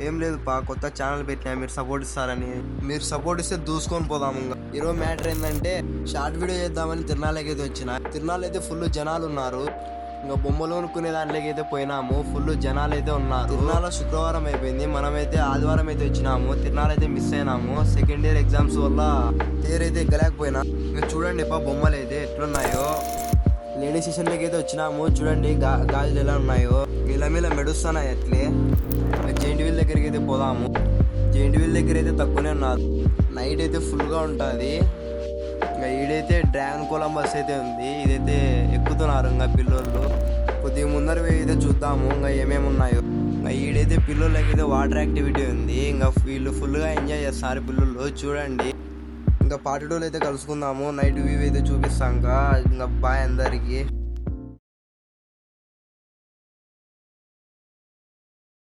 ఏం లేదు పా, కొత్త ఛానల్ పెట్టినా, మీరు సపోర్ట్ ఇస్తారని. మీరు సపోర్ట్ ఇస్తే దూసుకొని పోదాము. ఇంకా ఈరోజు మ్యాటర్ ఏంటంటే, షార్ట్ వీడియో చేద్దామని తిరునాళ్ళకి అయితే వచ్చిన. తిరునాళ్ళు అయితే ఫుల్ జనాలు ఉన్నారు. ఇంకా బొమ్మలు కొనుక్కునే దాంట్లోకి అయితే పోయినాము, ఫుల్ జనాలు అయితే ఉన్నారు. తిరునాళ్ళ శుక్రవారం అయిపోయింది, మనమైతే ఆదివారం అయితే వచ్చినాము. తిరునాళ్ళు అయితే మిస్ అయినాము, సెకండ్ ఇయర్ ఎగ్జామ్స్ వల్ల తేరైతే ఎక్కలేకపోయినా. ఇంకా చూడండి పా, బొమ్మలు అయితే ఎట్లున్నాయో. లేడీ స్టేషన్లోకి అయితే వచ్చినాము, చూడండి గాజులు ఎలా ఉన్నాయో, మీద మెడుస్తున్నాయి అట్లే. జైంట్ వీల్ దగ్గరికి అయితే పోదాము. జైంట్ వీల్ దగ్గర అయితే తక్కువనే ఉన్నారు, నైట్ అయితే ఫుల్గా ఉంటుంది. ఇంకా ఈడైతే డ్రాగన్ కొలంబస్ అయితే ఉంది, ఇదైతే ఎక్కుతున్నారు ఇంకా పిల్లోళ్ళు. కొద్దిగా ముందర అయితే చూద్దాము ఇంకా ఏమేమి ఉన్నాయో. ఇంకా ఈడైతే పిల్లోళ్ళకి అయితే వాటర్ యాక్టివిటీ ఉంది, ఇంకా వీళ్ళు ఫుల్గా ఎంజాయ్ చేస్తారు పిల్లలు. చూడండి ఇంకా పార్ట్ 2లో అయితే కలుసుకుందాము, నైట్ వ్యూ అయితే చూపిస్తాం. ఇంకా బాయ్ అందరికీ.